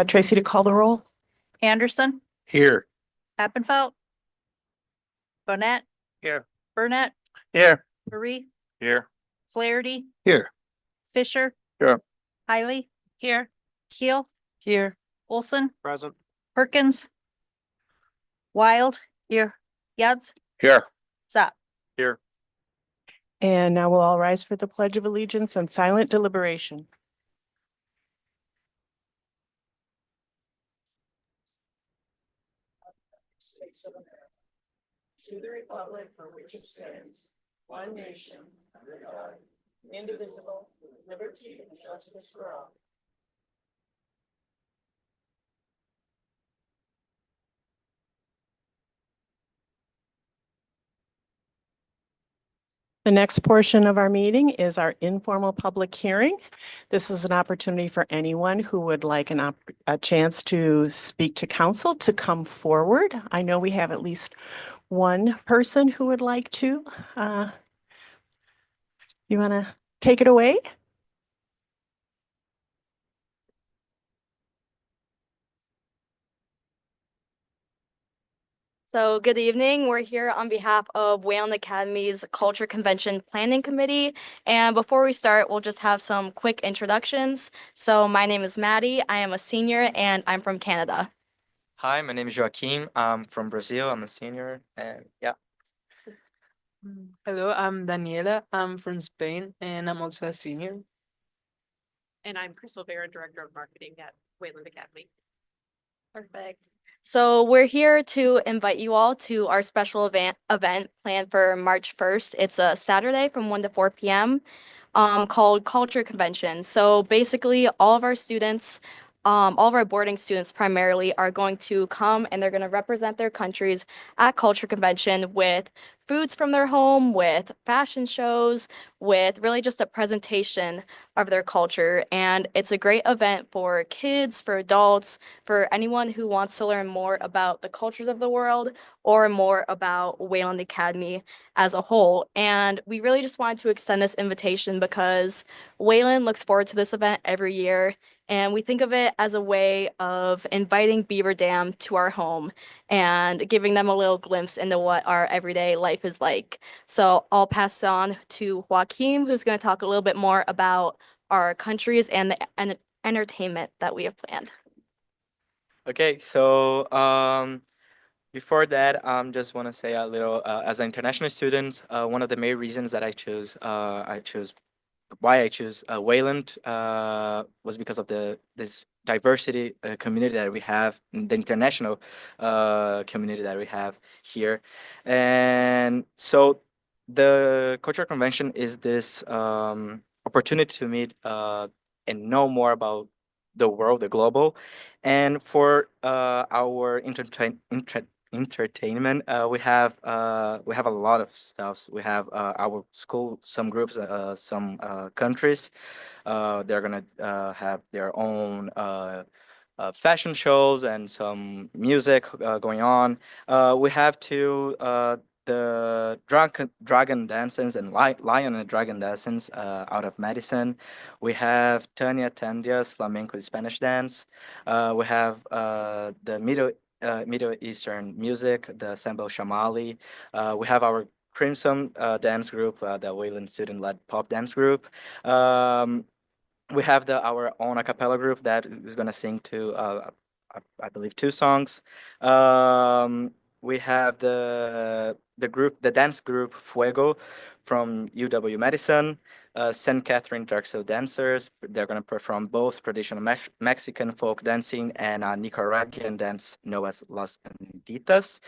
Tracy to call the roll. Anderson, Here. Appenfelt, Bonnet, Here. Burnett, Here. Marie, Here. Flaherty, Here. Fisher. Here. Hiley. Here. Keel. Here. Olson, Present. Perkins. Wild. Here. Yads, Here. Zap. Here. And now we'll all rise for the Pledge of Allegiance and silent deliberation. To the republic for which it stands, one nation, under God, indivisible, with liberty and justice for all. The next portion of our meeting is our informal public hearing. This is an opportunity for anyone who would like a chance to speak to council to come forward. I know we have at least one person who would like to. You want to take it away? So good evening. We're here on behalf of Wayland Academy's Culture Convention Planning Committee. And before we start, we'll just have some quick introductions. So my name is Maddie. I am a senior and I'm from Canada. Hi, my name is Joaquim. I'm from Brazil. I'm a senior, and yeah. Hello, I'm Daniela. I'm from Spain and I'm also a senior. And I'm Crystal Vera, Director of Marketing at Wayland Academy. Perfect. So we're here to invite you all to our special event planned for March 1st. It's a Saturday from 1 to 4 p.m. Called Culture Convention. So basically all of our students, all of our boarding students primarily are going to come and they're going to represent their countries at Culture Convention with foods from their home, with fashion shows, with really just a presentation of their culture. And it's a great event for kids, for adults, for anyone who wants to learn more about the cultures of the world or more about Wayland Academy as a whole. And we really just wanted to extend this invitation because Wayland looks forward to this event every year. And we think of it as a way of inviting Beaver Dam to our home and giving them a little glimpse into what our everyday life is like. So I'll pass it on to Joaquim, who's going to talk a little bit more about our countries and the entertainment that we have planned. Okay, so before that, just want to say a little. As an international student, one of the main reasons that I chose Wayland was because of this diversity community that we have, the international community that we have here, and so the cultural convention is this opportunity to meet and know more about the world, the global, and for our entertainment, we have a lot of stuff. We have our school, some groups, some countries. They're gonna have their own fashion shows and some music going on. We have the dragon dances and lion and dragon dances out of Madison. We have Tania Tandia's flamenco Spanish dance. We have the Middle Eastern music, the Samba Shamali. We have our Crimson dance group, the Wayland student-led pop dance group. We have our own a cappella group that is gonna sing I believe 2 songs. We have the dance group Fuego from UW Madison, St. Catherine Drexel dancers. They're gonna perform both traditional Mexican folk dancing and Nicaraguan dance known as Las Anditas.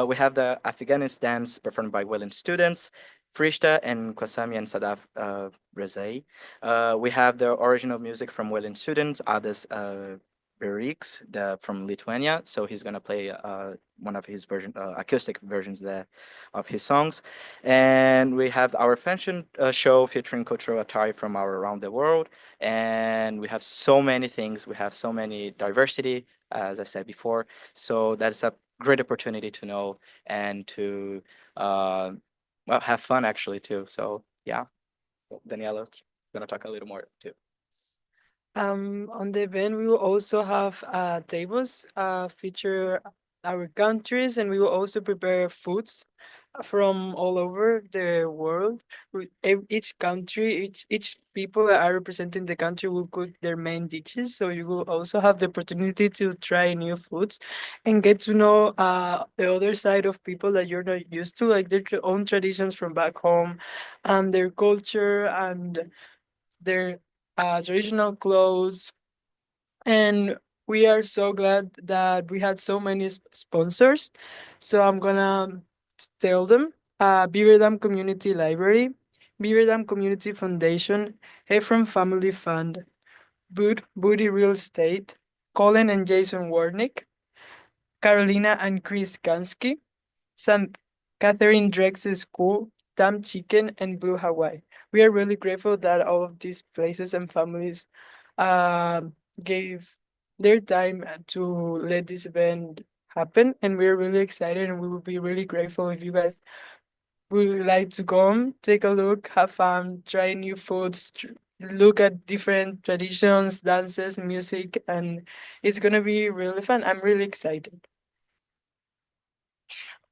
We have the Afghanis dance performed by Wayland students, Frishta and Kwasami and Sadaf Rezai. We have the original music from Wayland students, others Beriks, from Lithuania. So he's gonna play one of his acoustic versions there of his songs. And we have our fashion show featuring cultural attire from around the world. And we have so many things. We have so many diversity, as I said before. So that's a great opportunity to know and to well, have fun actually too. So yeah, Daniela gonna talk a little more too. On the event, we will also have tables feature our countries, and we will also prepare foods from all over the world. Each country, each people that are representing the country will cook their main dishes. So you will also have the opportunity to try new foods and get to know the other side of people that you're not used to, like their own traditions from back home, and their culture and their traditional clothes. And we are so glad that we had so many sponsors. So I'm gonna tell them Beaver Dam Community Library, Beaver Dam Community Foundation, Ephraim Family Fund, Booty Real Estate, Colin and Jason Warnick, Carolina and Chris Gansky, St. Catherine Drex's School, Dam Chicken, and Blue Hawaii. We are really grateful that all of these places and families gave their time to let this event happen. And we're really excited, and we would be really grateful if you guys would like to come, take a look, have fun, try new foods, look at different traditions, dances, music, and it's gonna be really fun. I'm really excited.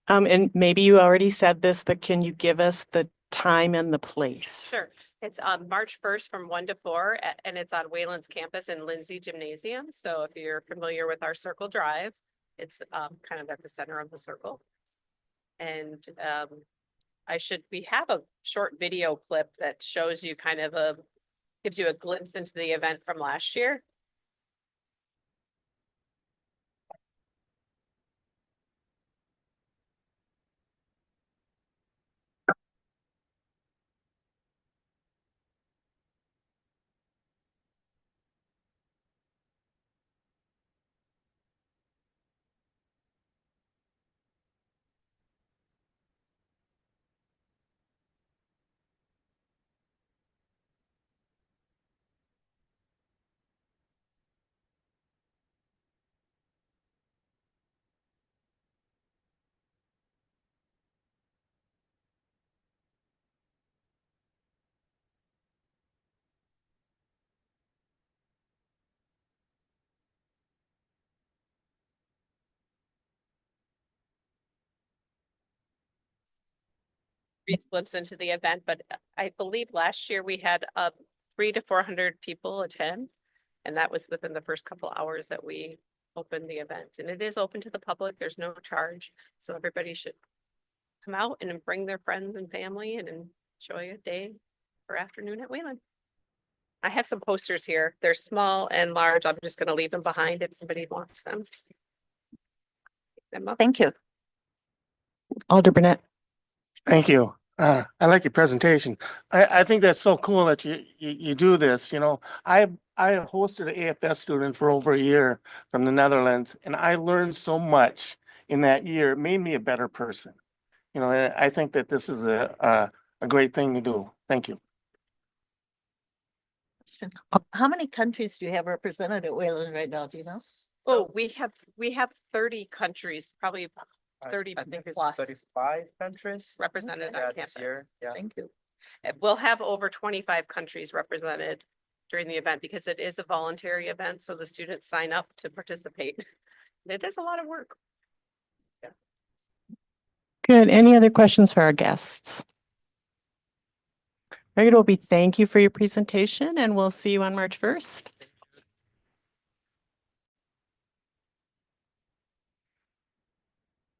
And maybe you already said this, but can you give us the time and the place? Sure. It's on March 1st from 1 to 4, and it's on Wayland's campus in Lindsay Gymnasium. So if you're familiar with our Circle Drive, it's kind of at the center of the circle. And we have a short video clip that shows you gives you a glimpse into the event from last year. Brief glimpse into the event, but I believe last year we had 300 to 400 people attend. And that was within the first couple hours that we opened the event. And it is open to the public. There's no charge. So everybody should come out and bring their friends and family and enjoy a day or afternoon at Wayland. I have some posters here. They're small and large. I'm just going to leave them behind if somebody wants them. Pick them up. Thank you. Alder Burnett. Thank you. I like your presentation. I think that's so cool that you do this. You know, I hosted an AFS student for over a year from the Netherlands, and I learned so much in that year. It made me a better person. You know, I think that this is a great thing to do. Thank you. How many countries do you have represented at Wayland right now? Do you know? Oh, we have 30 countries, probably 30 I think it's plus 35 countries. represented on This campus. year, yeah. Thank you. We'll have over 25 countries represented during the event because it is a voluntary event, so the students sign up to participate. It is a lot of work. Good. Any other questions for our guests? Very good. Well, we thank you for your presentation, and we'll see you on March 1st.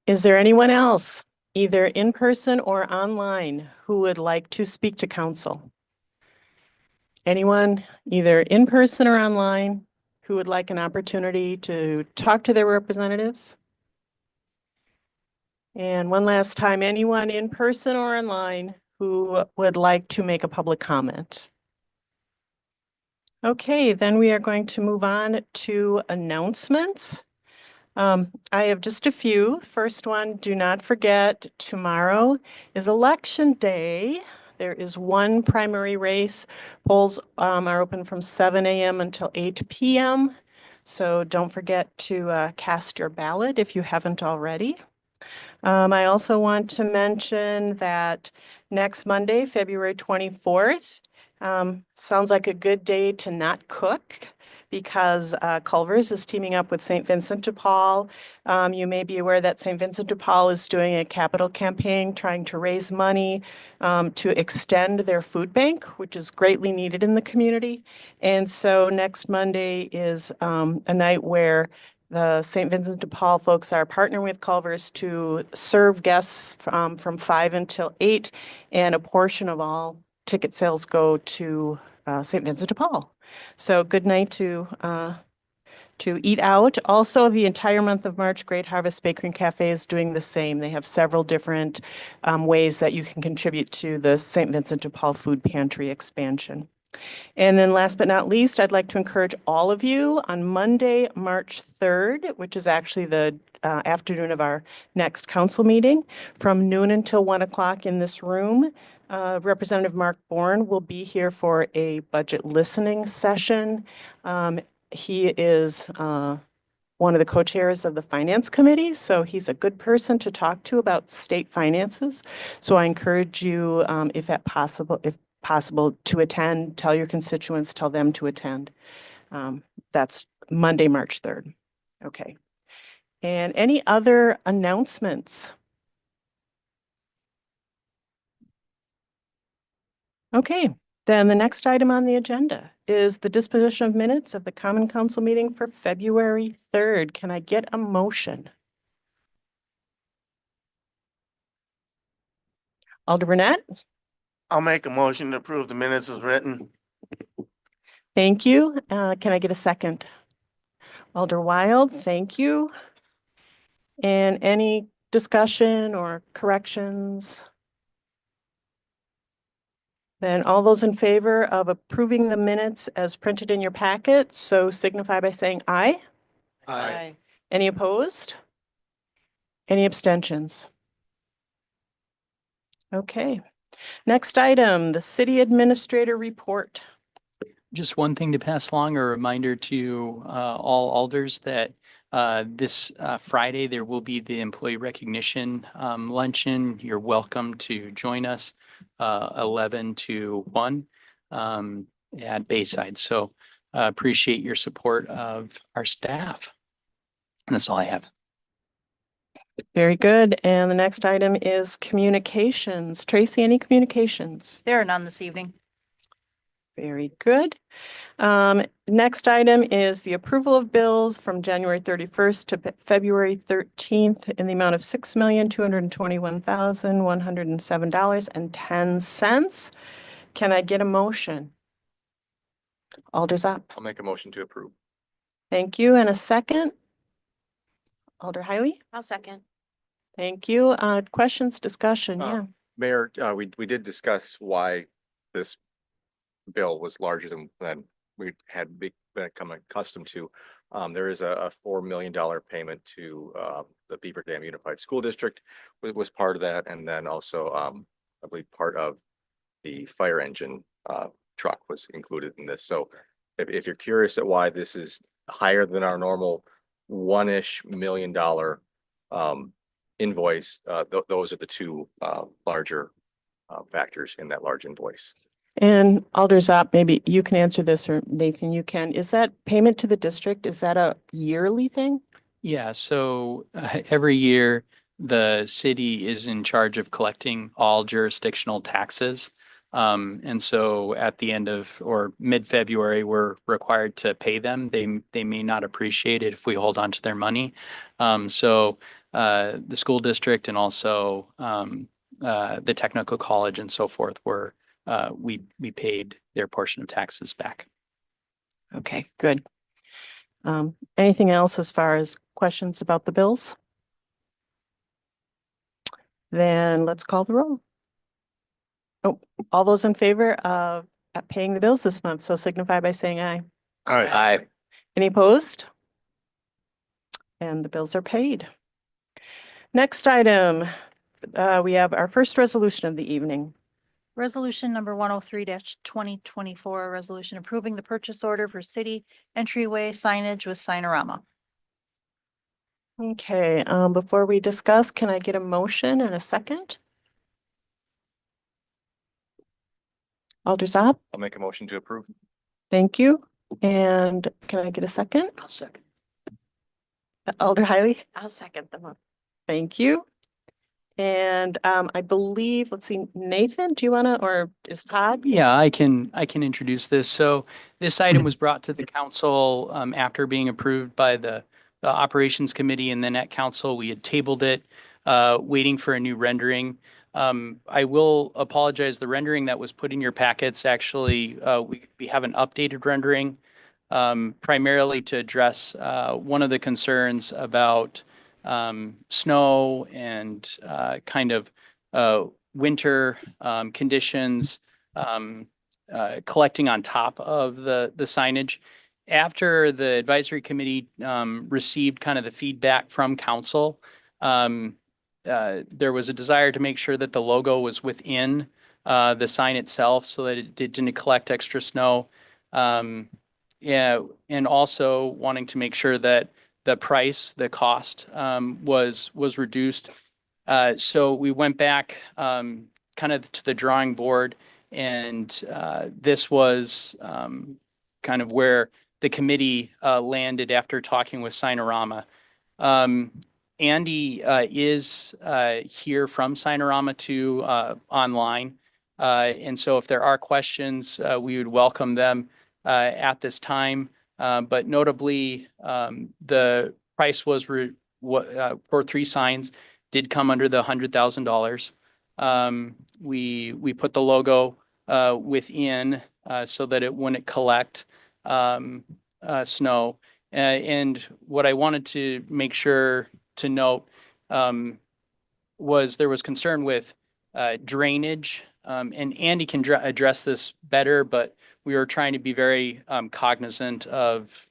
Is there anyone else, either in person or online, who would like to speak to council? Anyone, either in person or online, who would like an opportunity to talk to their representatives? And one last time, anyone in person or online who would like to make a public comment? Okay, then we are going to move on to announcements. I have just a few. First one, do not forget, tomorrow is election day. There is one primary race. Polls are open from 7 a.m. until 8 p.m. So don't forget to cast your ballot if you haven't already. I also want to mention that next Monday, February 24th, Sounds like a good day to not cook because Culver's is teaming up with St. Vincent de Paul. You may be aware that St. Vincent de Paul is doing a capital campaign trying to raise money to extend their food bank, which is greatly needed in the community. And so next Monday is a night where the St. Vincent de Paul folks are partnering with Culver's to serve guests from 5 until 8, and a portion of all ticket sales go to St. Vincent de Paul. So good night to eat out. Also, the entire month of March, Great Harvest Bakery and Cafe is doing the same. They have several different ways that you can contribute to the St. Vincent de Paul Food Pantry expansion. And then last but not least, I'd like to encourage all of you on Monday, March 3rd, which is actually the afternoon of our next council meeting, from noon until 1 o'clock in this room. Representative Mark Bourne will be here for a budget listening session. He is one of the co-chairs of the Finance Committee, so he's a good person to talk to about state finances. So I encourage you, if possible, to attend, tell your constituents, tell them to attend. That's Monday, March 3rd. Okay. And any other announcements? Okay, then the next item on the agenda is the disposition of minutes of the Common Council meeting for February 3rd. Can I get a motion? Alder Burnett? I'll make a motion to approve the minutes as written. Thank you. Can I get a second? Alder Wild, thank you. And any discussion or corrections? Then all those in favor of approving the minutes as printed in your packet, so signify by saying aye. Aye. Any opposed? Any abstentions? Okay. Next item, the city administrator report. Just one thing to pass along, a reminder to all alders that this Friday, there will be the employee recognition luncheon. You're welcome to join us 11 to 1 at Bayside. So appreciate your support of our staff. And that's all I have. Very good. And the next item is communications. Tracy, any communications? There are none this evening. Very good. Next item is the approval of bills from January 31st to February 13th in the amount of $6,221,107.10. Can I get a motion? Alder's up. I'll make a motion to approve. Thank you. And a second? Alder Hiley? I'll second. Thank you. Questions, discussion? Uh, Yeah. Mayor, we did discuss why this bill was larger than we had become accustomed to. There is a $4 million payment to the Beaver Dam Unified School District was part of that. And then also, I believe part of the fire engine truck was included in this. So if you're curious at why this is higher than our normal $1-ish million invoice, those are the two larger factors in that large invoice. And Alder Zopp, maybe you can answer this, or Nathan, you can. Is that payment to the district, is that a yearly thing? Yeah, so every year the city is in charge of collecting all jurisdictional taxes. And so at the end of or mid-February, we're required to pay them. They may not appreciate it if we hold on to their money. So the school district and also the technical college and so forth we paid their portion of taxes back. Okay, good. Anything else as far as questions about the bills? Then let's call the roll. Oh, all those in favor of paying the bills this month, so signify by saying aye. Aye. Any opposed? And the bills are paid. Next item, we have our first resolution of the evening. Resolution number 103-2024, a resolution approving the purchase order for city entryway signage with Signarama. Okay, before we discuss, can I get a motion and a second? Alder Zob, I'll make a motion to approve. thank you. And can I get a second? I'll second. Alder Hiley, I'll second the motion. thank you. And I believe, let's see, Nathan, do you wanna, or is Todd? Yeah, I can introduce this. So this item was brought to the council after being approved by the operations committee, and then at council, we had tabled it, waiting for a new rendering. I will apologize, the rendering that was put in your packets, actually, we have an updated rendering, primarily to address one of the concerns about snow and kind of winter conditions collecting on top of the signage. After the advisory committee received kind of the feedback from council, there was a desire to make sure that the logo was within the sign itself so that it didn't collect extra snow. Yeah, and also wanting to make sure that the price, the cost was reduced. So we went back kind of to the drawing board, and this was kind of where the committee landed after talking with Signarama. Andy is here from Signarama to online. And so if there are questions, we would welcome them at this time. But notably, the price was for 3 signs did come under the $100,000. We put the logo within so that it wouldn't collect snow. And what I wanted to make sure to note was there was concern with drainage. And Andy can address this better, but we were trying to be very cognizant of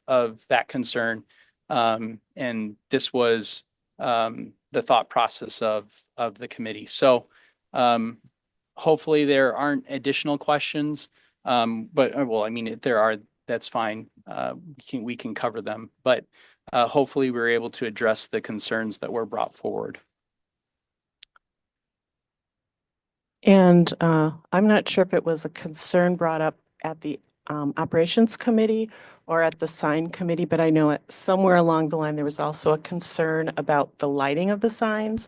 that concern. And this was the thought process of the committee. So hopefully there aren't additional questions. But well, I mean, if there are, that's fine. We can cover them, but hopefully we're able to address the concerns that were brought forward. And I'm not sure if it was a concern brought up at the operations committee or at the sign committee, but I know somewhere along the line, there was also a concern about the lighting of the signs,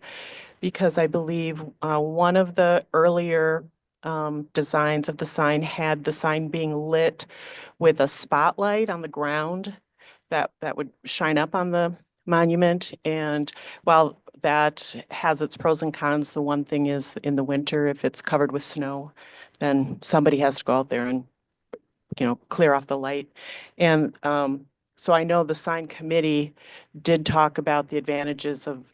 because I believe one of the earlier designs of the sign had the sign being lit with a spotlight on the ground that would shine up on the monument. And while that has its pros and cons, the one thing is in the winter, if it's covered with snow, then somebody has to go out there and, clear off the light. And so I know the sign committee did talk about the advantages of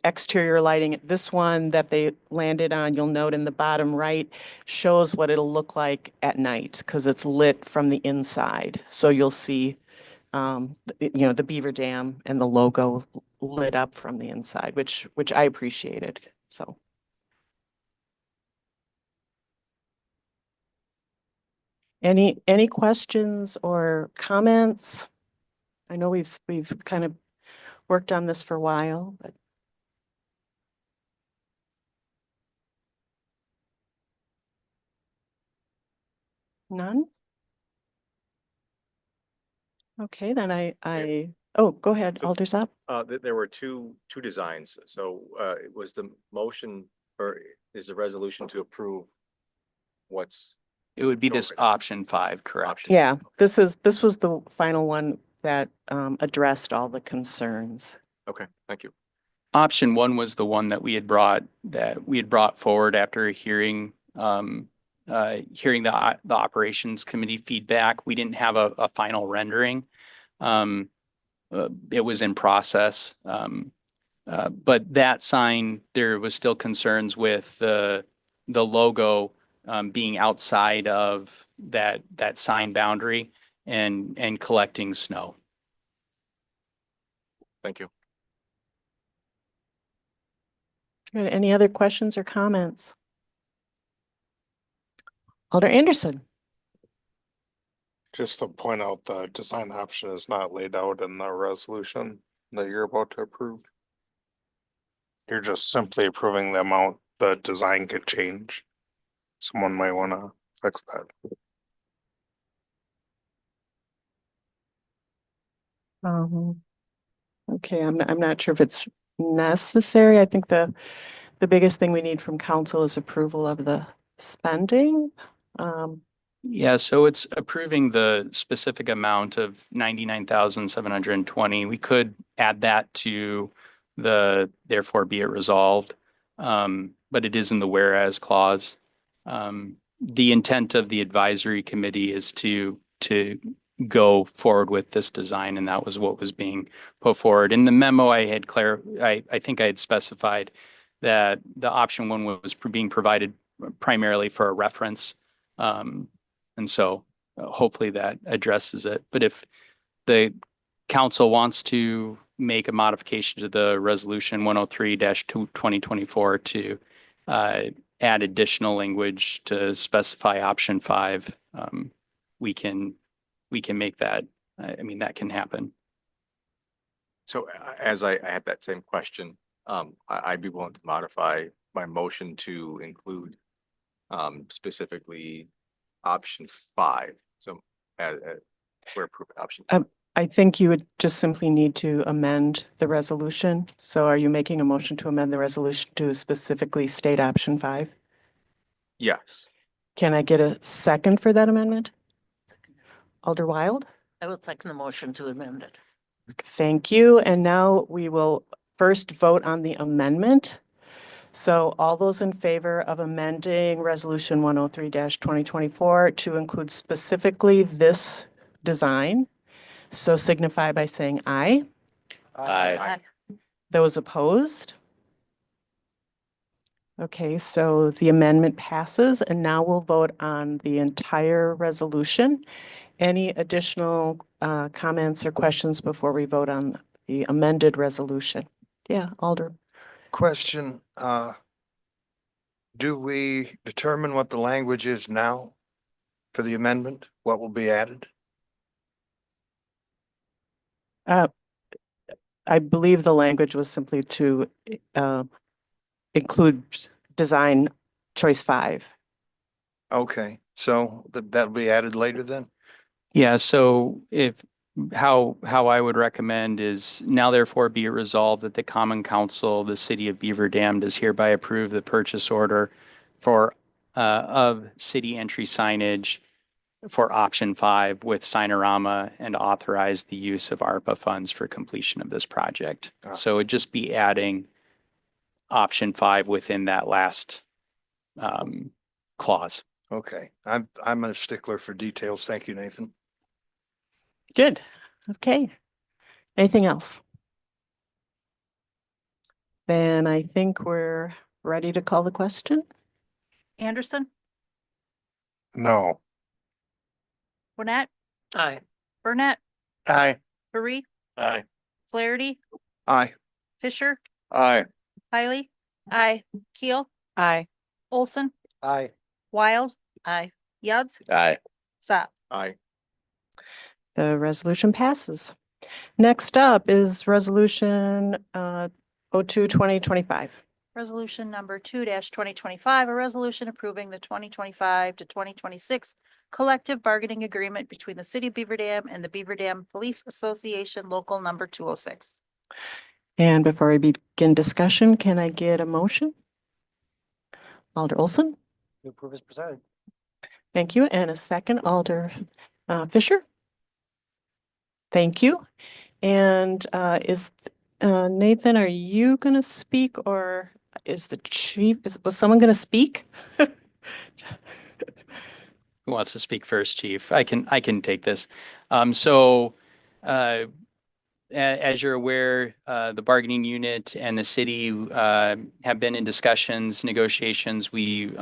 exterior lighting. This one that they landed on, you'll note in the bottom right, shows what it'll look like at night because it's lit from the inside. So you'll see the Beaver Dam and the logo lit up from the inside, which I appreciated. So. Any questions or comments? I know we've kind of worked on this for a while, but. None? Okay, then oh, go ahead, Alder Zob. There were two designs. So it was the motion or is the resolution to approve what's It would be this Okay. option 5, correct? option? Yeah, this was the final one that addressed all the concerns. Okay, thank you. Option 1 was the one that we had brought forward after hearing the operations committee feedback. We didn't have a final rendering. It was in process. But that sign, there was still concerns with the logo being outside of that sign boundary and collecting snow. Thank you. Good. Any other questions or comments? Alder Anderson. Just to point out, the design option is not laid out in the resolution that you're about to approve. You're just simply approving the amount the design could change. Someone might want to fix that. Okay, I'm not sure if it's necessary. I think the biggest thing we need from council is approval of the spending. Yeah, so it's approving the specific amount of 99,720. We could add that to the therefore be it resolved. But it is in the whereas clause. The intent of the advisory committee is to go forward with this design, and that was what was being put forward. In the memo, I think I had specified that the option one was being provided primarily for a reference. And so hopefully that addresses it. But if the council wants to make a modification to the resolution 103-2024 to add additional language to specify option 5, we can make that. I mean, that can happen. So as I had that same question, I'd be willing to modify my motion to include specifically option 5. So we're approving option. I think you would just simply need to amend the resolution. So are you making a motion to amend the resolution to specifically state option 5? Yes. Can I get a second for that amendment? Alder Wild? I would second the motion to amend it. Thank you. And now we will first vote on the amendment. So all those in favor of amending resolution 103-2024 to include specifically this design, so signify by saying aye. Aye. Those opposed? Okay, so the amendment passes, and now we'll vote on the entire resolution. Any additional comments or questions before we vote on the amended resolution? Yeah, Alder. Question, do we determine what the language is now for the amendment? What will be added? I believe the language was simply to include design choice 5. Okay, so that'll be added later then? Yeah, so how I would recommend is now therefore be it resolved that the Common Council of the City of Beaver Dam does hereby approve the purchase order for of city entry signage for option 5 with Signorama and authorize the use of ARPA funds for completion of this project. So it'd just be adding option 5 within that last clause. Okay, I'm a stickler for details. Thank you, Nathan. Good. Okay. Anything else? Then I think we're ready to call the question. Anderson, No. Gwinnett, Aye. Burnett, Aye. Barry, Aye. Flaherty, Aye. Fisher, Aye. Hiley. Aye. Keel, Aye. Olson, Aye. Wild, Aye. Yuds, Aye. Sapp. Aye. The resolution passes. Next up is resolution 02-2025. Resolution number 2-2025, a resolution approving the 2025 to 2026 collective bargaining agreement between the City of Beaver Dam and the Beaver Dam Police Association Local Number 206. And before we begin discussion, can I get a motion? Alder Olson? To approve as presented. Thank you. And a second, Alder Fisher? Thank you. And Nathan, are you going to speak, or is the chief, was someone going to speak? Who wants to speak first, Chief? I can take this. So as you're aware, the bargaining unit and the city have been in discussions, negotiations. We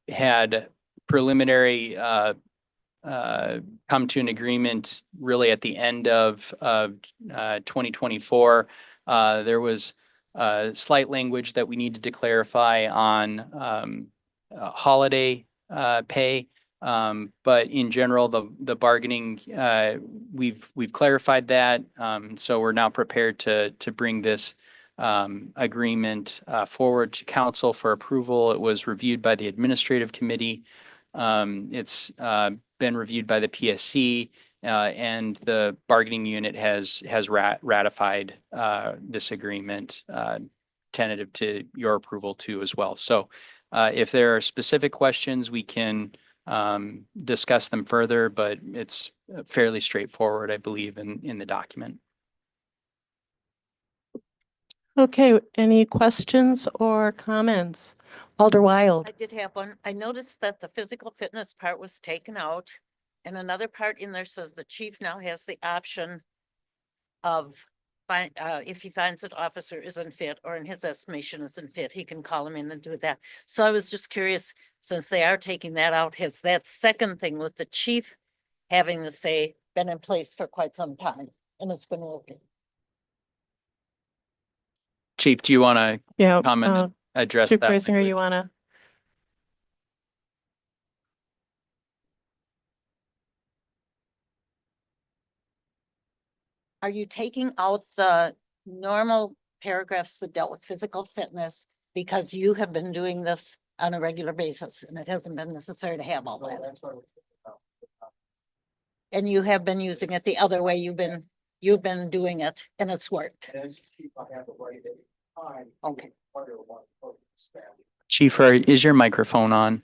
had preliminary come to an agreement really at the end of 2024. There was slight language that we needed to clarify on holiday pay. But in general, the bargaining, we've clarified that. So we're now prepared to bring this agreement forward to council for approval. It was reviewed by the administrative committee. It's been reviewed by the PSC, and the bargaining unit has ratified this agreement, tentative to your approval too as well. So if there are specific questions, we can discuss them further, but it's fairly straightforward, I believe, in the document. Okay, any questions or comments? Alder Wild. I did have one. I noticed that the physical fitness part was taken out. And another part in there says the chief now has the option of if he finds that officer isn't fit or in his estimation isn't fit, he can call him in and do that. So I was just curious, since they are taking that out, has that second thing with the chief having the say been in place for quite some time and it's been working? Chief, do you want to Yeah. comment, and address Chief that? Graysinger, you want to? Are you taking out the normal paragraphs that dealt with physical fitness because you have been doing this on a regular basis and it hasn't been necessary to have all that? And you have been using it the other way. You've been doing it and it's worked. Okay. Chief, is your microphone on?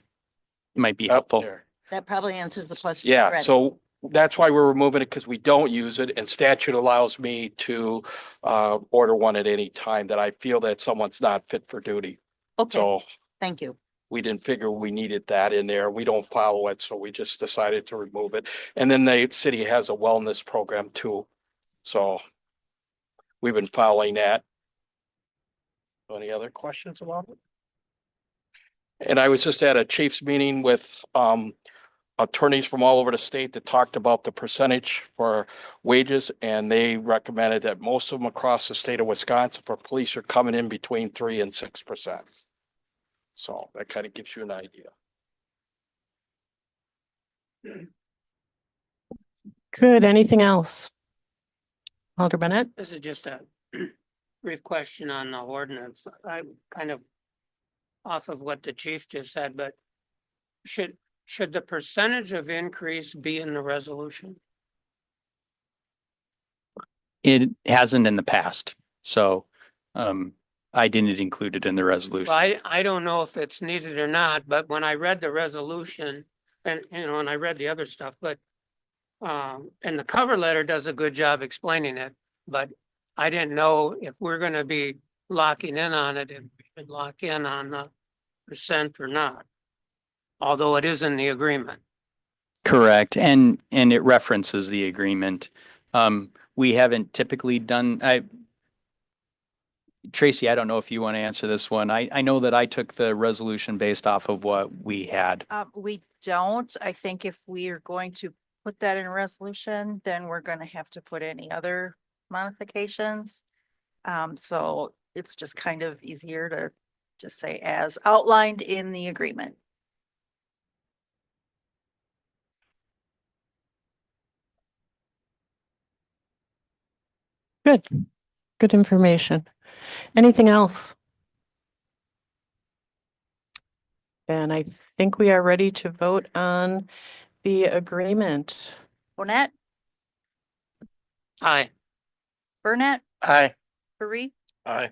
It might be helpful. That probably answers the question. Yeah, already. so that's why we're removing it, because we don't use it, and statute allows me to order one at any time that I feel that someone's not fit for duty. Okay, So thank you. we didn't figure we needed that in there. We don't follow it, so we just decided to remove it. And then the city has a wellness program too. So we've been following that. Any other questions about it? And I was just at a chief's meeting with attorneys from all over the state that talked about the percentage for wages, and they recommended that most of them across the state of Wisconsin for police are coming in between 3% and 6%. So that kind of gives you an idea. Good. Anything else? Alder Bennett? This is just a brief question on the ordinance. I'm kind of off of what the chief just said, but should the percentage of increase be in the resolution? It hasn't in the past, so I didn't include it in the resolution. Well, I don't know if it's needed or not, but when I read the resolution and, and I read the other stuff, but and the cover letter does a good job explaining it, but I didn't know if we're going to be locking in on it, if we should lock in on the percent or not, although it is in the agreement. Correct, and it references the agreement. We haven't typically done, Tracy, I don't know if you want to answer this one. I know that I took the resolution based off of what we had. We don't. I think if we are going to put that in a resolution, then we're going to have to put any other modifications. So it's just kind of easier to just say as outlined in the agreement. Good. Good information. Anything else? And I think we are ready to vote on the agreement. Bonnet, Aye. Burnett, Aye. Paris, Aye.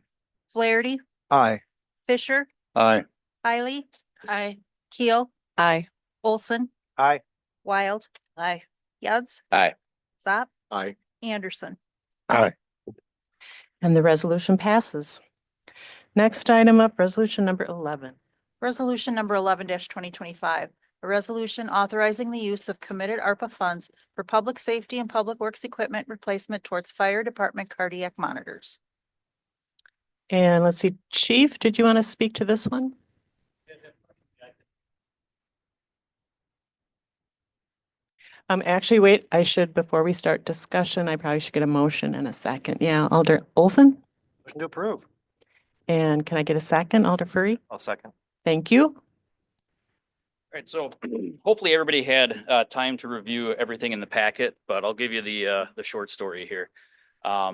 Flaherty, Aye. Fisher, Aye. Hiley, Aye. Keel, Aye. Olson, Aye. Wild, Aye. Yads, Aye. Zop, Aye. Anderson. Aye. And the resolution passes. Next item up, resolution number 11. Resolution number 11-2025, a resolution authorizing the use of committed ARPA funds for public safety and public works equipment replacement towards fire department cardiac monitors. And let's see, Chief, did you want to speak to this one? Actually, wait, before we start discussion, I probably should get a motion in a second. Yeah, Alder Olson? Motion to approve. And can I get a second, Alder Furry? I'll second. Thank you. All right, so hopefully everybody had time to review everything in the packet, but I'll give you the short story here.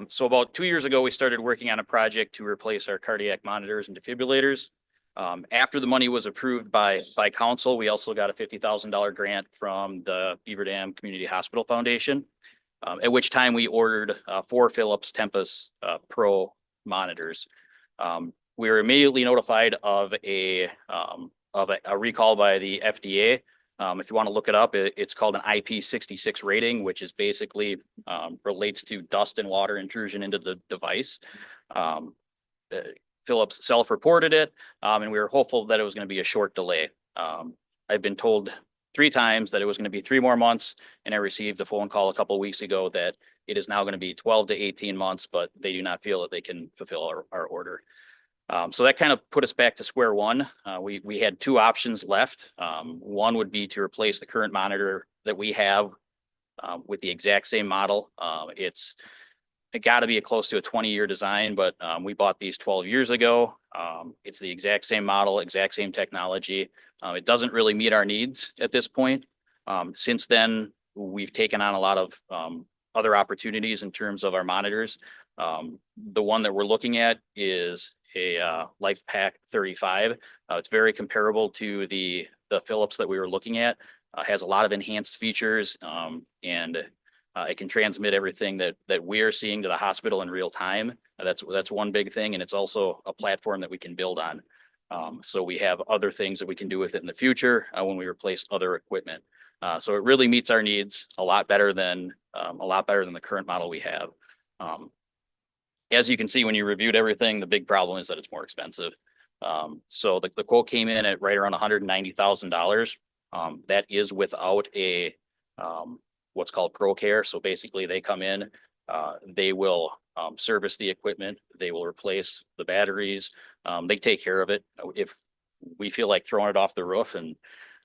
So about 2 years ago, we started working on a project to replace our cardiac monitors and defibrillators. After the money was approved by council, we also got a $50,000 grant from the Beaver Dam Community Hospital Foundation. At which time we ordered 4 Philips Tempus Pro monitors. We were immediately notified of a recall by the FDA. If you want to look it up, it's called an IP66 rating, which is basically relates to dust and water intrusion into the device. Philips self-reported it, and we were hopeful that it was going to be a short delay. I've been told 3 times that it was going to be 3 more months, and I received a phone call a couple of weeks ago that it is now going to be 12 to 18 months, but they do not feel that they can fulfill our order. So that kind of put us back to square one. We had 2 options left. One would be to replace the current monitor that we have with the exact same model. It got to be close to a 20-year design, but we bought these 12 years ago. It's the exact same model, exact same technology. It doesn't really meet our needs at this point. Since then, we've taken on a lot of other opportunities in terms of our monitors. The one that we're looking at is a LifePak 35. It's very comparable to the Philips that we were looking at. Has a lot of enhanced features, and it can transmit everything that we're seeing to the hospital in real time. That's one big thing, and it's also a platform that we can build on. So we have other things that we can do with it in the future when we replace other equipment. So it really meets our needs a lot better than the current model we have. As you can see, when you reviewed everything, the big problem is that it's more expensive. So the quote came in at right around $190,000. That is without a what's called ProCare. So basically they come in, they will service the equipment, they will replace the batteries, they take care of it. If we feel like throwing it off the roof and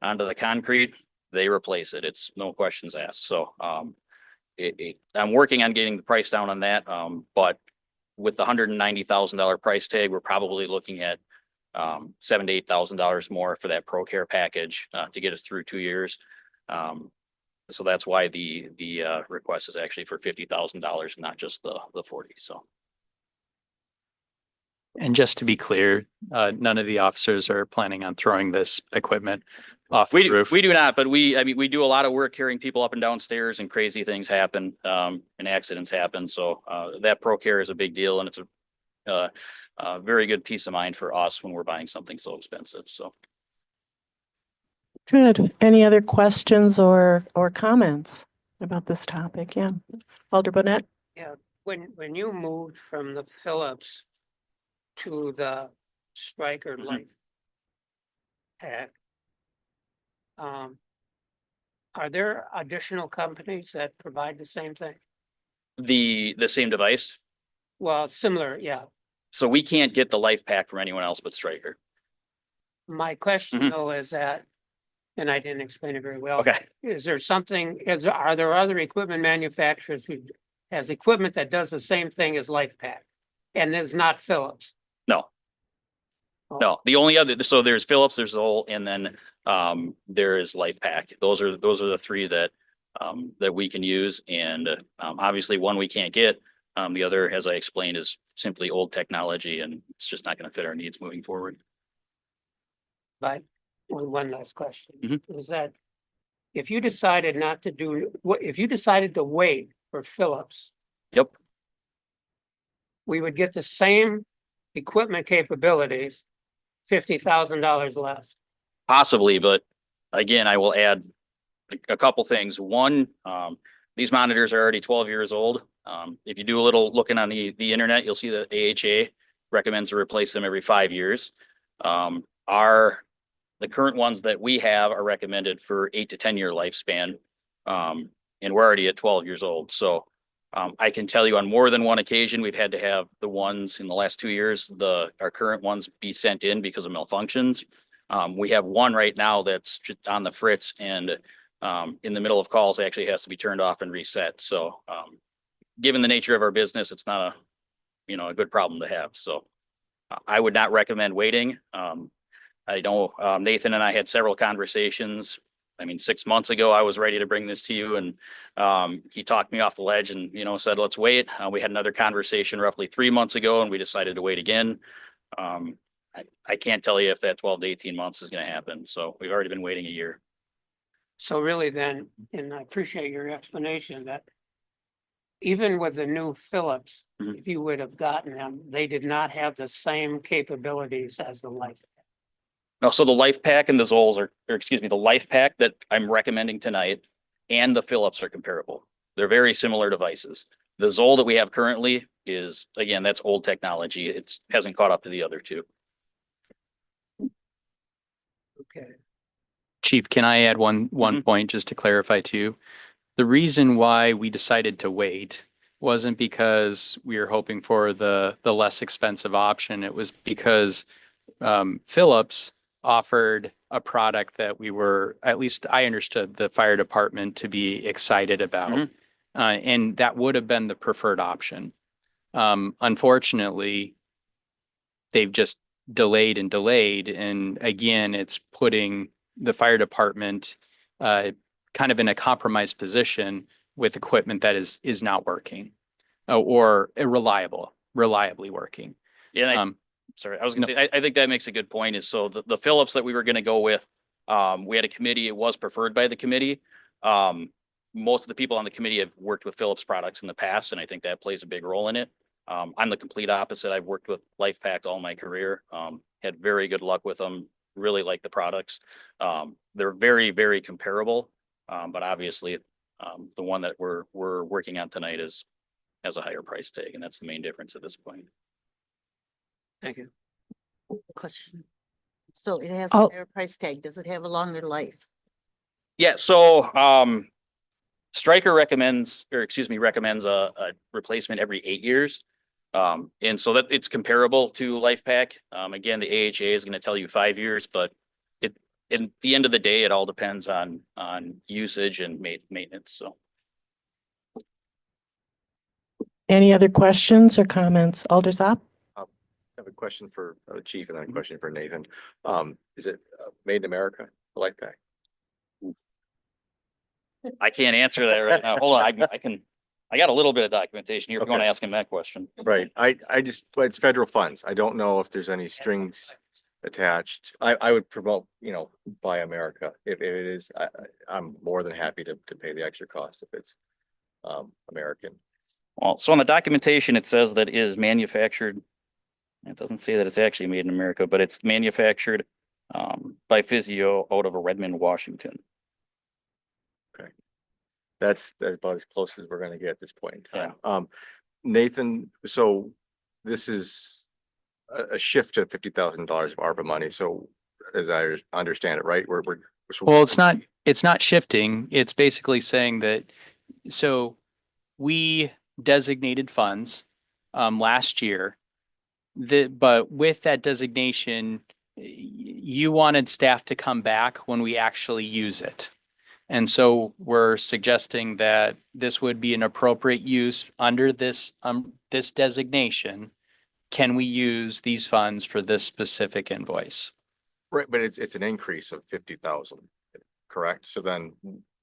onto the concrete, they replace it. It's no questions asked. So I'm working on getting the price down on that. But with the $190,000 price tag, we're probably looking at $7,000 to $8,000 more for that ProCare package to get us through 2 years. So that's why the request is actually for $50,000, not just the 40. So. And just to be clear, none of the officers are planning on throwing this equipment off the roof. We do not, but we do a lot of work carrying people up and down stairs, and crazy things happen, and accidents happen. So that ProCare is a big deal, and it's a very good peace of mind for us when we're buying something so expensive. So. Good. Any other questions or comments about this topic? Yeah. Alder Bonnet? Yeah, when you moved from the Philips to the Stryker Life Pack, are there additional companies that provide the same thing? The same device? Well, similar, yeah. So we can't get the LifePak from anyone else but Stryker. My question though is that, and I didn't explain it very well. Okay. Is there something, are there other equipment manufacturers who has equipment that does the same thing as LifePak and is not Philips? No. No, the only other, so there's Philips, there's Zoll, and then there is LifePak. Those are the 3 that we can use. And obviously one we can't get. The other, as I explained, is simply old technology, and it's just not going to fit our needs moving forward. But one last question is that if you decided not to do what, if you decided to wait for Philips, yep, we would get the same equipment capabilities, $50,000 less. Possibly, but again, I will add a couple things. One, these monitors are already 12 years old. If you do a little looking on the internet, you'll see that AHA recommends to replace them every 5 years. The current ones that we have are recommended for 8 to 10 year lifespan. And we're already at 12 years old. So I can tell you on more than one occasion, we've had to have the ones in the last 2 years, our current ones be sent in because of malfunctions. We have one right now that's just on the fritz, and in the middle of calls actually has to be turned off and reset. So given the nature of our business, it's not a good problem to have. So I would not recommend waiting. I know Nathan and I had several conversations I mean, 6 months ago, I was ready to bring this to you and he talked me off the ledge and, said, let's wait. We had another conversation roughly 3 months ago and we decided to wait again. I can't tell you if that 12 to 18 months is going to happen. So we've already been waiting a year. So really then, and I appreciate your explanation that even with the new Philips, Mhm. if you would have gotten them, they did not have the same capabilities as the Life. No, so the Life Pack and the Zolls the Life Pack that I'm recommending tonight and the Philips are comparable. They're very similar devices. The Zoll that we have currently is, again, that's old technology. It hasn't caught up to the other two. Okay. Chief, can I add one point just to clarify too? The reason why we decided to wait wasn't because we were hoping for the less expensive option. It was because Philips offered a product that we were, at least I understood the fire department to be excited about. And that would have been the preferred option. Unfortunately, they've just delayed and delayed. And again, it's putting the fire department kind of in a compromised position with equipment that is not working or reliably working. Yeah, and sorry, I was gonna say, I think that makes a good point is so the Philips that we were gonna go with, we had a committee, it was preferred by the committee. Most of the people on the committee have worked with Philips products in the past, and I think that plays a big role in it. I'm the complete opposite. I've worked with LifePak all my career, had very good luck with them, really like the products. They're very, very comparable, but obviously the one that we're working on tonight has a higher price tag, and that's the main difference at this point. Thank you. Question. So it has Oh. a higher price tag. Does it have a longer life? Yeah, so Stryker recommends a replacement every 8 years. And so that it's comparable to LifePak. Again, the AHA is going to tell you 5 years, but at the end of the day, it all depends on usage and maintenance. So Any other questions or comments? Aldersop? I have a question for the chief and then a question for Nathan. Is it made in America, the Life Pack? I can't answer that right now. Hold on, I got a little bit of documentation here if you want to Okay. ask him that question. Right, I just, but it's federal funds. I don't know if there's any strings attached. I would promote, Buy America. If it is, I'm more than happy to pay the extra cost if it's American. Well, so on the documentation, it says that it is manufactured. It doesn't say that it's actually made in America, but it's manufactured by Physio out of Redmond, Washington. Okay. That's about as close as we're gonna get at this point in time. Nathan, so this is a shift to $50,000 of ARPA money. So as I understand it, right, Well, it's not shifting. It's basically saying that, so we designated funds last year. But with that designation, you wanted staff to come back when we actually use it. And so we're suggesting that this would be an appropriate use under this designation. Can we use these funds for this specific invoice? Right, but it's an increase of 50,000, correct? So then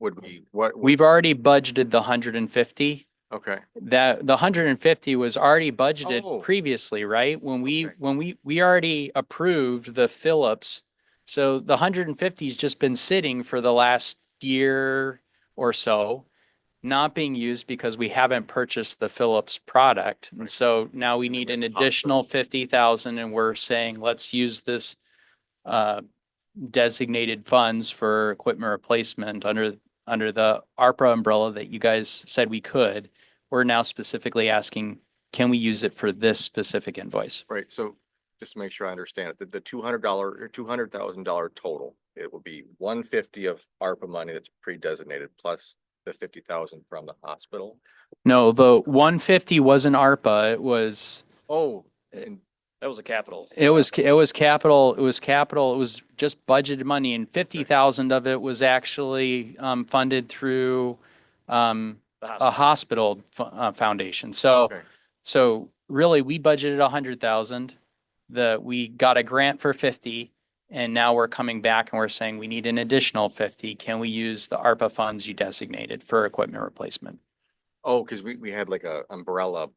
would we, We've already budgeted the 150. Okay, That the 150 was already budgeted Oh. previously, right? When Okay. we already approved the Philips. So the 150 has just been sitting for the last year or so, not being used because we haven't purchased the Philips product. And so now we need an additional 50,000 and we're saying, let's use this designated funds for equipment replacement under the ARPA umbrella that you guys said we could. We're now specifically asking, can we use it for this specific invoice? right, so just to make sure I understand it, the $200 or $200,000 total, it will be 150 of ARPA money that's pre-designated plus the 50,000 from the hospital. No, the 150 wasn't ARPA. It was And That was a capital. capital. It was just budgeted money, and 50,000 of it was actually funded through a hospital foundation. So Okay. so really we budgeted 100,000. We got a grant for 50, And now we're coming back and we're saying we need an additional 50. Can we use the ARPA funds you designated for equipment replacement? Oh, because we had like a umbrella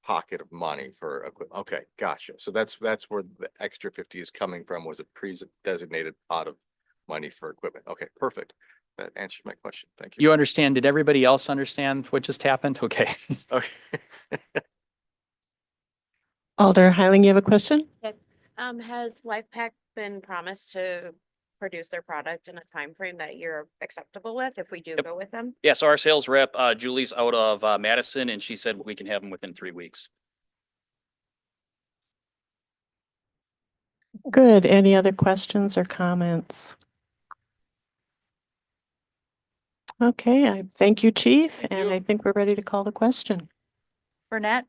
pocket of money for, okay, gotcha. So that's where the extra 50 is coming from, was a pre-designated pot of money for equipment. Okay, perfect. That answered my question. Thank you. You understand? Did everybody else understand what just happened? Okay. Okay. Alder Hiling, you have a question? Yes. Has LifePak been promised to produce their product in a time frame that you're acceptable with if we do Yep. go with them? Yeah, so our sales rep, Julie's out of Madison, and she said we can have them within 3 weeks. Good. Any other questions or comments? Okay, I thank you, Chief, and I think we're ready to call the question. Burnett,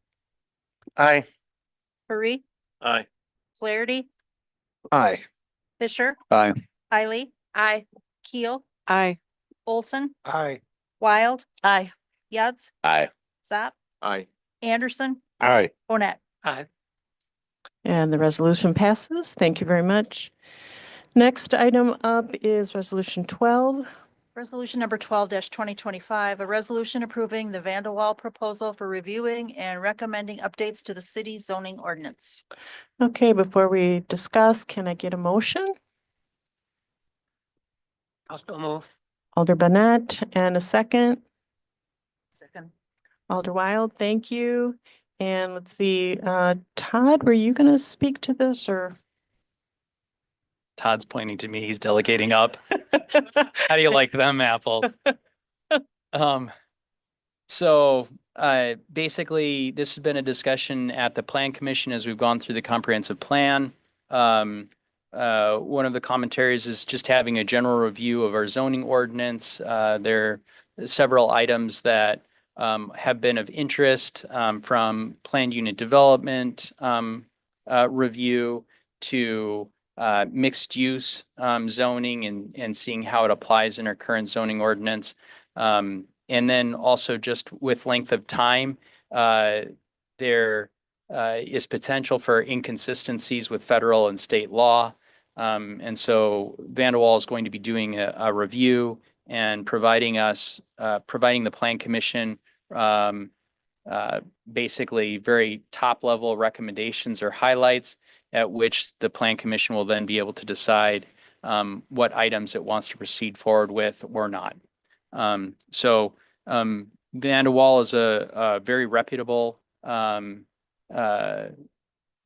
Aye. Paris, Aye. Flaherty, Aye. Fisher, Aye. Eiley, Aye. Keel, Aye. Olson, Aye. Wild, Aye. Yads, Aye. Zap, Aye. Anderson, Aye. Onet. Aye. And the resolution passes. Thank you very much. Next item up is Resolution 12. Resolution number 12-2025, a resolution approving the Vanderwall proposal for reviewing and recommending updates to the city zoning ordinance. Okay, before we discuss, can I get a motion? I'll still move. Alder Burnett and a second. Second. Alder Wild, thank you. And let's see, Todd, were you going to speak to this or? Todd's pointing to me. He's delegating up. How do you like them apples? So basically, this has been a discussion at the Plan Commission as we've gone through the comprehensive plan. One of the commentaries is just having a general review of our zoning ordinance. There are several items that have been of interest from planned unit development review to mixed use zoning and seeing how it applies in our current zoning ordinance. And then also just with length of time, there is potential for inconsistencies with federal and state law. And so Vanderwall is going to be doing a review and providing the Plan Commission basically very top level recommendations or highlights at which the Plan Commission will then be able to decide what items it wants to proceed forward with or not. Vanderwall is a very reputable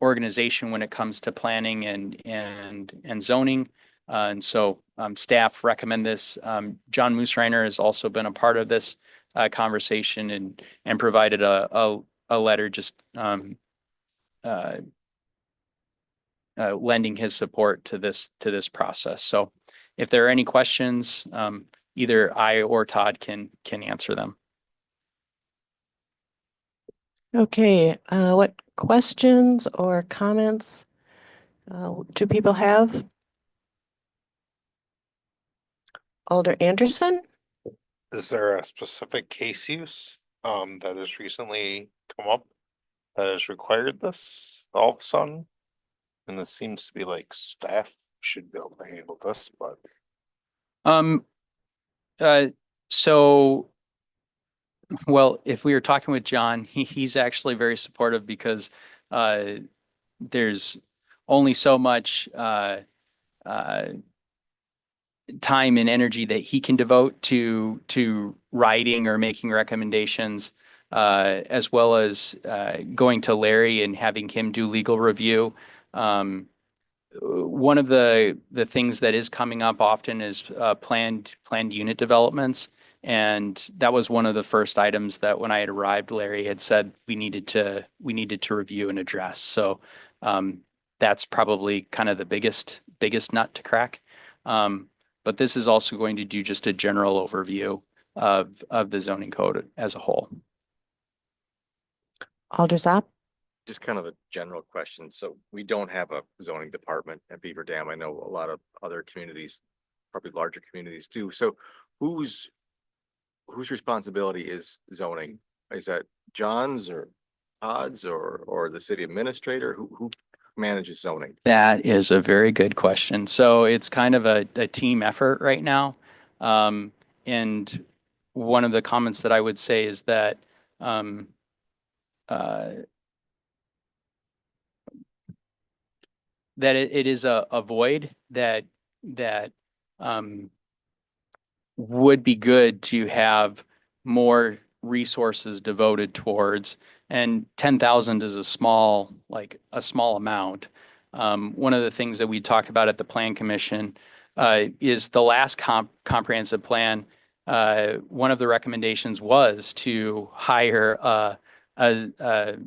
organization when it comes to planning and zoning. And so staff recommend this. John Moosreiner has also been a part of this conversation and provided a letter just lending his support to this process. So if there are any questions, either I or Todd can answer them. Okay, what questions or comments do people have? Alder Anderson? Is there a specific case use that has recently come up that has required this all of a sudden? And this seems to be like staff should be able to handle this, but. So, well, if we were talking with John, he's actually very supportive because there's only so much time and energy that he can devote to writing or making recommendations, as well as going to Larry and having him do legal review. One of the things that is coming up often is planned unit developments. And that was one of the first items that when I had arrived, Larry had said we needed to review and address. So that's probably kind of the biggest nut to crack. But this is also going to do just a general overview of the zoning code as a whole. Alder Zap? Just kind of a general question. So we don't have a zoning department at Beaver Dam. I know a lot of other communities, probably larger communities do. So whose responsibility is zoning? Is that John's or Todd's or the city administrator? manages zoning? That is a very good question. So it's kind of a team effort right now. And one of the comments that I would say is that that it is a void that would be good to have more resources devoted towards, and 10,000 is a small amount. One of the things that we talked about at the Plan Commission is the last comprehensive plan. One of the recommendations was to hire a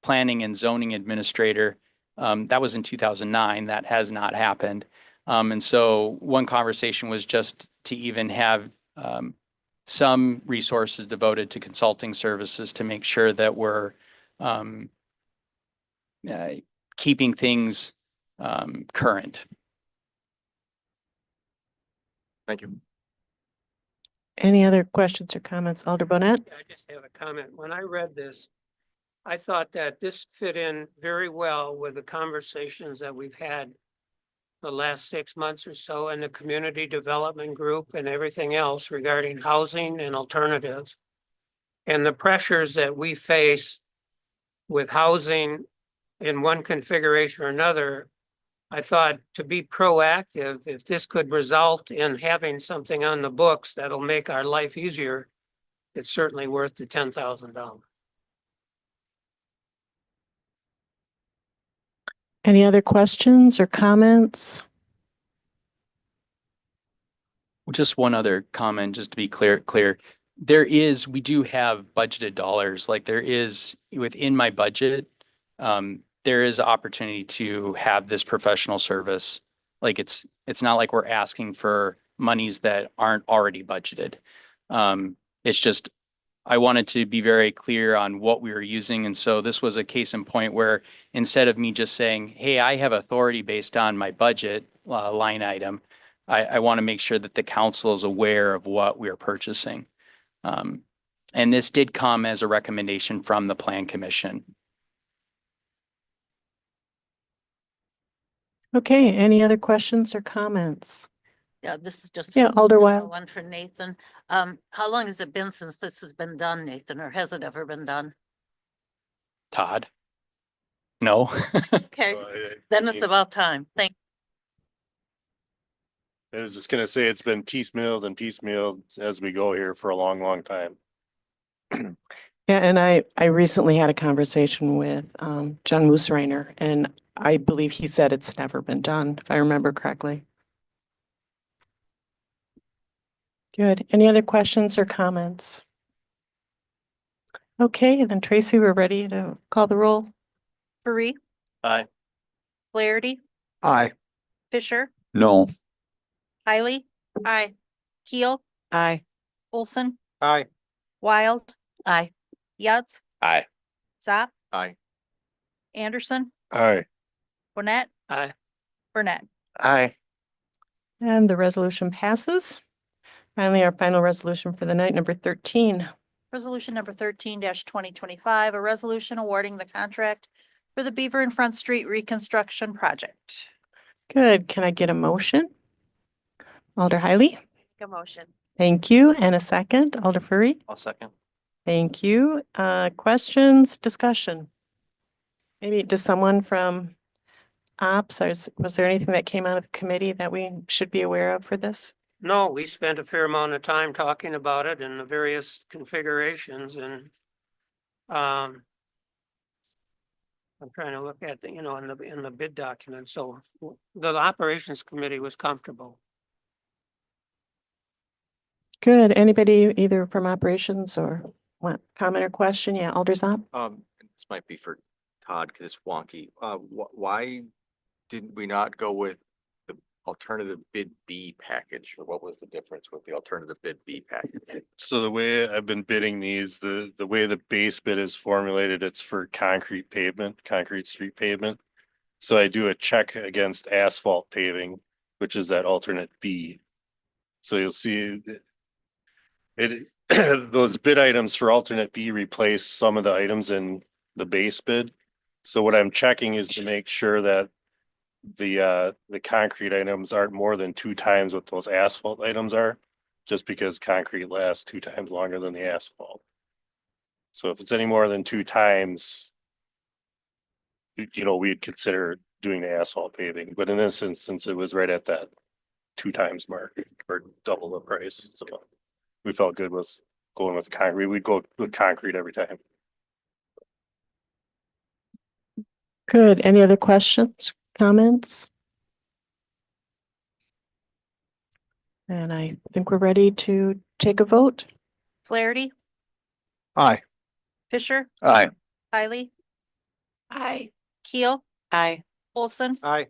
planning and zoning administrator. That was in 2009. That has not happened. And so one conversation was just to even have some resources devoted to consulting services to make sure that we're keeping things current. Thank you. Any other questions or comments? Alder Bonnet? I just have a comment. When I read this, I thought that this fit in very well with the conversations that we've had the last 6 months or so in the community development group and everything else regarding housing and alternatives. And the pressures that we face with housing in one configuration or another, I thought to be proactive, if this could result in having something on the books that'll make our life easier, it's certainly worth the $10,000. Any other questions or comments? Just one other comment, just to be clear. We do have budgeted dollars, like there is within my budget. There is opportunity to have this professional service. Like it's not like we're asking for monies that aren't already budgeted. It's just, I wanted to be very clear on what we were using. And so this was a case in point where instead of me just saying, hey, I have authority based on my budget line item, I want to make sure that the council is aware of what we are purchasing. And this did come as a recommendation from the Plan Commission. Okay, any other questions or comments? Yeah, this is just. Yeah, Alder Wild. One for Nathan. How long has it been since this has been done, Nathan, or has it ever been done? Todd? No. Okay, then it's about time. Thank. I was just gonna say, it's been piecemealed and piecemealed as we go here for a long, long time. Yeah, and I recently had a conversation with John Moosreiner, and I believe he said it's never been done, if I remember correctly. Good. Any other questions or comments? Okay, then Tracy, we're ready to call the roll. Marie, Aye. Flaherty, Aye. Fisher, No. Hiley, Aye. Keel, Aye. Olson, Aye. Wild, Aye. Yads, Aye. Zop, Aye. Anderson, Aye. Bonnet, Aye. Burnett. Aye. And the resolution passes. Finally, our final resolution for the night, number 13. Resolution number 13-2025, a resolution awarding the contract for the Beaver and Front Street reconstruction project. Good. Can I get a motion? Alder Hiley? Make a motion. Thank you. And a second, Alder Furry? I'll second. Thank you. Questions, discussion? Maybe does someone from ops, was there anything that came out of the committee that we should be aware of for this? No, we spent a fair amount of time talking about it and the various configurations and I'm trying to look at the, in the bid document. So the operations committee was comfortable. Good. Anybody either from operations or what comment or question? Yeah, Alder Zop? This might be for Todd because it's wonky. Why didn't we not go with the alternative bid B package, or what was the difference with the alternative bid B package? So the way I've been bidding these, the way the base bid is formulated, it's for concrete pavement, concrete street pavement. So I do a check against asphalt paving, which is that alternate B. So you'll see those bid items for alternate B replace some of the items in the base bid. So what I'm checking is to make sure that the concrete items aren't more than 2 times what those asphalt items are, just because concrete lasts 2 times longer than the asphalt. So if it's any more than 2 times, we'd consider doing the asphalt paving, but in this instance, it was right at that 2 times mark or double the price. So we felt good with going with concrete. We'd go with concrete every time. Good. Any other questions, comments? And I think we're ready to take a vote. Flaherty, Aye. Fisher, Aye. Kylie, Aye. Keel, Aye. Olson, Aye.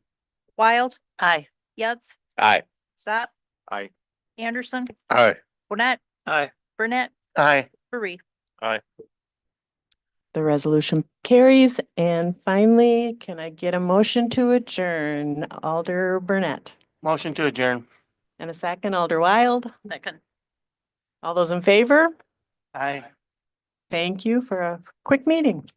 Wild, Aye. Yads, Aye. Zap, Aye. Anderson, Aye. Gwinnett, Aye. Burnett, Aye. Marie. Aye. The resolution carries. And finally, can I get a motion to adjourn? Alder Burnett. Motion to adjourn. And a second, Alder Wild. Second. All those in favor? Aye. Thank you for a quick meeting.